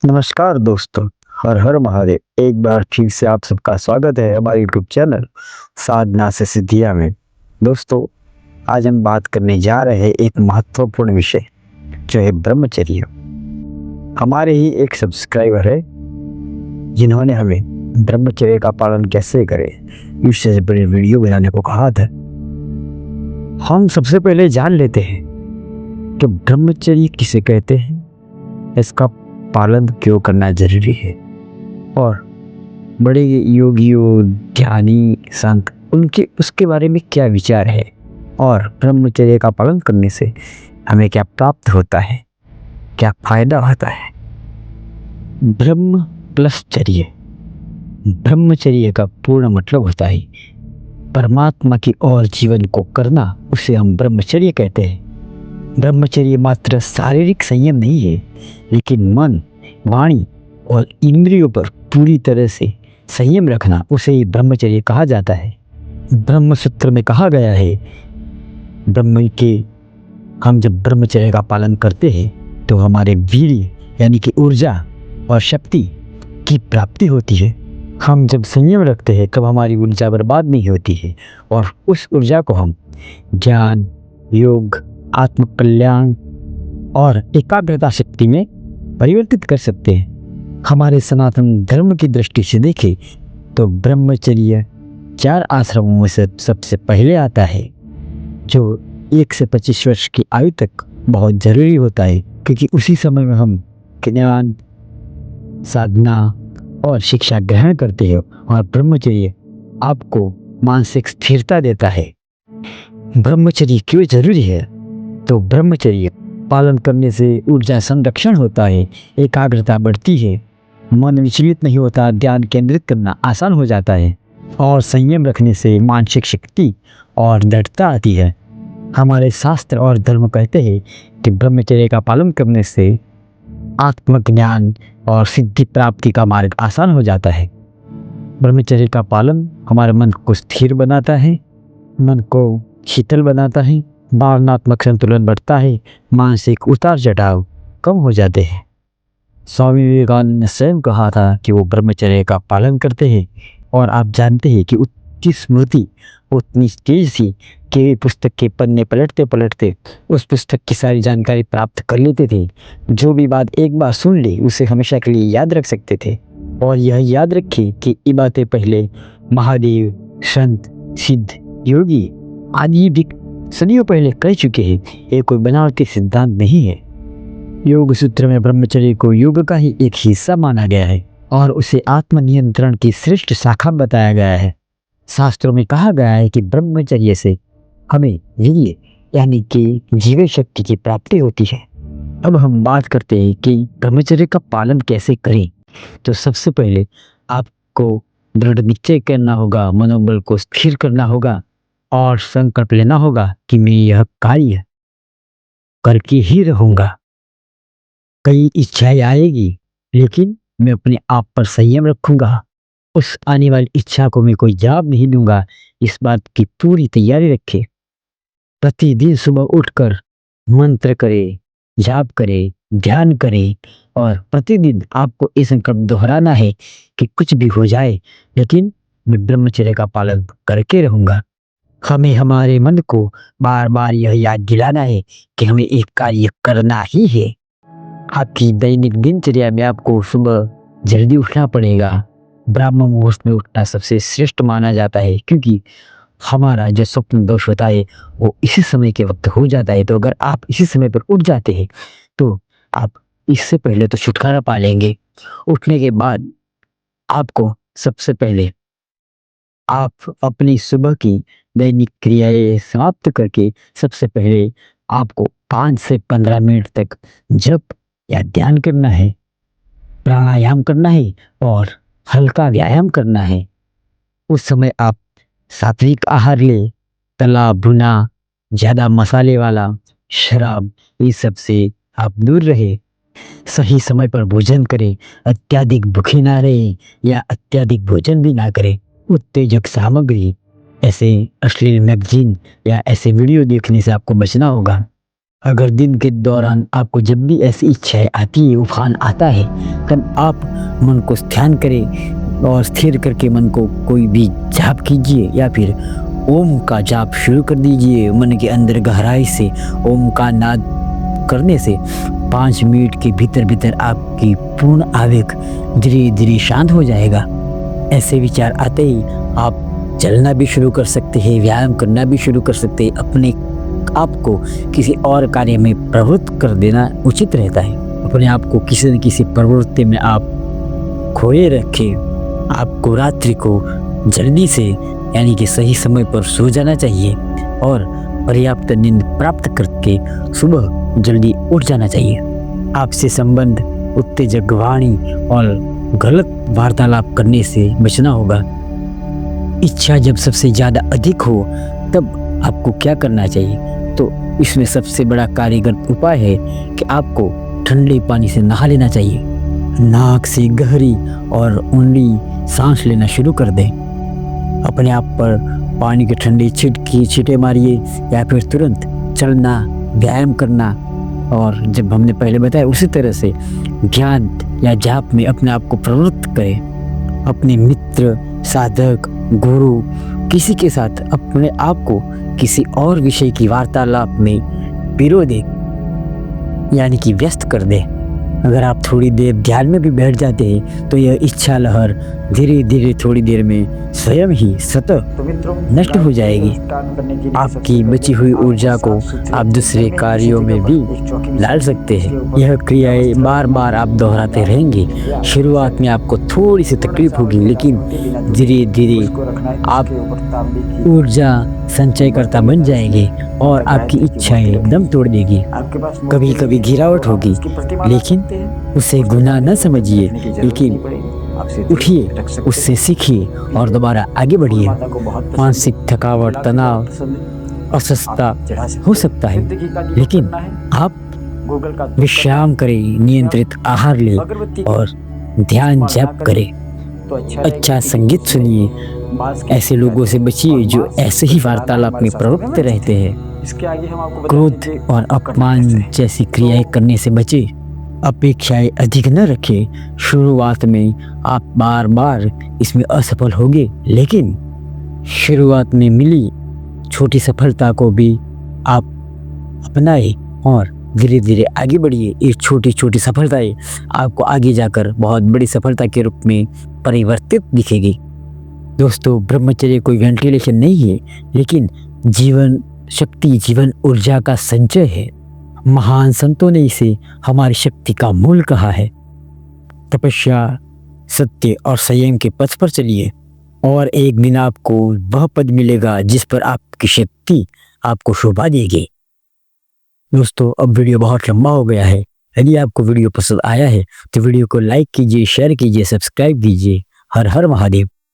नमस्कार दोस्तों। हर हर महादेव। एक बार फिर से आप सबका स्वागत है हमारे यूट्यूब चैनल साधना से सिद्धियाँ में। दोस्तों, आज हम बात करने जा रहे हैं एक महत्वपूर्ण विषय जो है ब्रह्मचर्य। हमारे ही एक सब्सक्राइबर है जिन्होंने हमें ब्रह्मचर्य का पालन कैसे करें इससे बड़ी वीडियो बनाने को कहा था। हम सबसे पहले जान लेते हैं कि ब्रह्मचर्य किसे कहते हैं, इसका पालन क्यों करना जरूरी है और बड़े योगियों, ध्यानी, संत उनके उसके बारे में क्या विचार है और ब्रह्मचर्य का पालन करने से हमें क्या प्राप्त होता है, क्या फायदा होता है। ब्रह्म प्लस चर्य, ब्रह्मचर्य का पूर्ण मतलब होता है परमात्मा की ओर जीवन को करना, उसे हम ब्रह्मचर्य कहते हैं। ब्रह्मचर्य मात्र शारीरिक संयम नहीं है, लेकिन मन, वाणी और इंद्रियों पर पूरी तरह से संयम रखना, उसे ही ब्रह्मचर्य कहा जाता है। ब्रह्म सूत्र में कहा गया है, ब्रह्म के हम जब ब्रह्मचर्य का पालन करते हैं तो हमारे वीर्य यानी कि ऊर्जा और शक्ति की प्राप्ति होती है। हम जब संयम रखते हैं तब हमारी ऊर्जा बर्बाद नहीं होती है और उस ऊर्जा को हम ज्ञान, योग, आत्म कल्याण और एकाग्रता शक्ति में परिवर्तित कर सकते हैं। हमारे सनातन धर्म की दृष्टि से देखें तो ब्रह्मचर्य 4 आश्रमों में से सबसे पहले आता है, जो 1 से 25 वर्ष की आयु तक बहुत जरूरी होता है, क्योंकि उसी समय में हम ज्ञान, साधना और शिक्षा ग्रहण करते हैं और ब्रह्मचर्य आपको मानसिक स्थिरता देता है। ब्रह्मचर्य क्यों जरूरी है? तो ब्रह्मचर्य पालन करने से ऊर्जा संरक्षण होता है, एकाग्रता बढ़ती है, मन विचलित नहीं होता, ध्यान केंद्रित करना आसान हो जाता है और संयम रखने से मानसिक शक्ति और दृढ़ता आती है। हमारे शास्त्र और धर्म कहते हैं कि ब्रह्मचर्य का पालन करने से आत्मज्ञान और सिद्धि प्राप्ति का मार्ग आसान हो जाता है। ब्रह्मचर्य का पालन हमारे मन को स्थिर बनाता है, मन को शीतल बनाता है, भावनात्मक संतुलन बढ़ता है, मानसिक उतार चढ़ाव कम हो जाते हैं। स्वामी विवेकानंद ने स्वयं कहा था कि वो ब्रह्मचर्य का पालन करते हैं और आप जानते हैं कि उनकी स्मृति उतनी तेज थी कि पुस्तक के पन्ने पलटते पलटते उस पुस्तक की सारी जानकारी प्राप्त कर लेते थे। जो भी बात एक बार सुन ली उसे हमेशा के लिए याद रख सकते थे और यह याद रखें कि ये बातें पहले महादेव, संत, सिद्ध, योगी आदि भी सदियों पहले कह चुके हैं। ये कोई बनावटी सिद्धांत नहीं है। योग सूत्र में ब्रह्मचर्य को योग का ही एक हिस्सा माना गया है और उसे आत्मनियंत्रण की श्रेष्ठ शाखा बताया गया है। शास्त्रों में कहा गया है कि ब्रह्मचर्य से हमें वीर्य यानी कि जीवन शक्ति की प्राप्ति होती है। अब हम बात करते हैं कि ब्रह्मचर्य का पालन कैसे करें। तो सबसे पहले आपको दृढ़ निश्चय करना होगा, मनोबल को स्थिर करना होगा और संकल्प लेना होगा कि मैं यह कार्य करके ही रहूंगा। कई इच्छाएं आएगी लेकिन मैं अपने आप पर संयम रखूंगा, उस आने वाली इच्छा को मैं कोई जवाब नहीं दूंगा, इस बात की पूरी तैयारी रखें। प्रतिदिन सुबह उठकर मंत्र करें, जाप करें, ध्यान करें और प्रतिदिन आपको ये संकल्प दोहराना है कि कुछ भी हो जाए लेकिन मैं ब्रह्मचर्य का पालन करके रहूंगा। हमें हमारे मन को बार बार यह याद दिलाना है कि हमें एक कार्य करना ही है। आपकी दैनिक दिनचर्या में आपको सुबह जल्दी उठना पड़ेगा। ब्राह्म मुहूर्त में उठना सबसे श्रेष्ठ माना जाता है, क्योंकि हमारा जो स्वप्न दोष होता है वो इसी समय के वक्त हो जाता है। तो अगर आप इसी समय पर उठ जाते हैं तो आप इससे पहले तो छुटकारा पा लेंगे। उठने के बाद आपको सबसे पहले आप अपनी सुबह की दैनिक क्रियाएं समाप्त करके सबसे पहले आपको 5 से 15 मिनट तक जप या ध्यान करना है, प्राणायाम करना है और हल्का व्यायाम करना है। उस समय आप सात्विक आहार ले, तला भुना, ज़्यादा मसाले वाला, शराब, ये सब से आप दूर रहे। सही समय पर भोजन करें, अत्यधिक भूखे ना रहें या अत्यधिक भोजन भी ना करें। उत्तेजक सामग्री, ऐसे अश्लील मैगजीन या ऐसे वीडियो देखने से आपको बचना होगा। अगर दिन के दौरान आपको जब भी ऐसी इच्छाएं आती है, उफान आता है, तब आप मन को ध्यान करें और स्थिर करके मन को कोई भी जाप कीजिए या फिर ओम का जाप शुरू कर दीजिए। मन के अंदर गहराई से ओम का नाद करने से 5 मिनट के भीतर भीतर आपकी पूर्ण आवेग धीरे धीरे शांत हो जाएगा। ऐसे विचार आते ही आप चलना भी शुरू कर सकते हैं, व्यायाम करना भी शुरू कर सकते हैं। अपने आप को किसी और कार्य में प्रवृत्त कर देना उचित रहता है। अपने आप को किसी न किसी प्रवृत्ति में आप खोए रखें। आपको रात्रि को जल्दी से यानी कि सही समय पर सो जाना चाहिए और पर्याप्त नींद प्राप्त करके सुबह जल्दी उठ जाना चाहिए। आपसे संबंध उत्तेजक वाणी और गलत वार्तालाप करने से बचना होगा। इच्छा जब सबसे ज़्यादा अधिक हो तब आपको क्या करना चाहिए? तो इसमें सबसे बड़ा कारगर उपाय है कि आपको ठंडे पानी से नहा लेना चाहिए। नाक से गहरी और ऊंडी सांस लेना शुरू कर दें। अपने आप पर पानी के ठंडे छींटे मारिए या फिर तुरंत चलना, व्यायाम करना। और जब हमने पहले बताया उसी तरह से ध्यान या जाप में अपने आप को प्रवृत्त करें। अपने मित्र, साधक, गुरु किसी के साथ अपने आप को किसी और विषय की वार्तालाप में पिरो दे यानी कि व्यस्त कर दे। अगर आप थोड़ी देर ध्यान में भी बैठ जाते हैं तो यह इच्छा लहर धीरे धीरे थोड़ी देर में स्वयं ही स्वतः नष्ट हो जाएगी। आपकी बची हुई ऊर्जा को आप दूसरे कार्यों में भी डाल सकते हैं। यह क्रियाएं बार बार आप दोहराते रहेंगे। शुरुआत में आपको थोड़ी सी तकलीफ होगी, लेकिन धीरे धीरे आप ऊर्जा संचयकर्ता बन जाएंगे और आपकी इच्छाएं दम तोड़ देगी। कभी कभी गिरावट होगी, लेकिन उसे गुनाह न समझिए, लेकिन उठिए, उससे सीखिए और दोबारा आगे बढ़िए। मानसिक थकावट, तनाव, अस्वस्थता हो सकता है, लेकिन आप विश्राम करें, नियंत्रित आहार लें और ध्यान जाप करें। अच्छा संगीत सुनिए। ऐसे लोगों से बचिए जो ऐसे ही वार्तालाप में प्रवृत्त रहते हैं। क्रोध और अपमान जैसी क्रियाएं करने से बचे। अपेक्षाएं अधिक न रखें। शुरुआत में आप बार बार इसमें असफल होंगे, लेकिन शुरुआत में मिली छोटी सफलता को भी आप अपनाएं और धीरे धीरे आगे बढ़िए। ये छोटी छोटी सफलताएं आपको आगे जाकर बहुत बड़ी सफलता के रूप में परिवर्तित दिखेगी। दोस्तों, ब्रह्मचर्य कोई वेंटिलेशन नहीं है, लेकिन जीवन शक्ति, जीवन ऊर्जा का संचय है। महान संतों ने इसे हमारी शक्ति का मूल कहा है। तपस्या, सत्य और संयम के पथ पर चलिए और एक दिन आपको वह पद मिलेगा जिस पर आपकी शक्ति आपको शोभा देगी। दोस्तों, अब वीडियो बहुत लंबा हो गया है। यदि आपको वीडियो पसंद आया है तो वीडियो को लाइक कीजिए, शेयर कीजिए, सब्सक्राइब कीजिए। हर हर महादेव।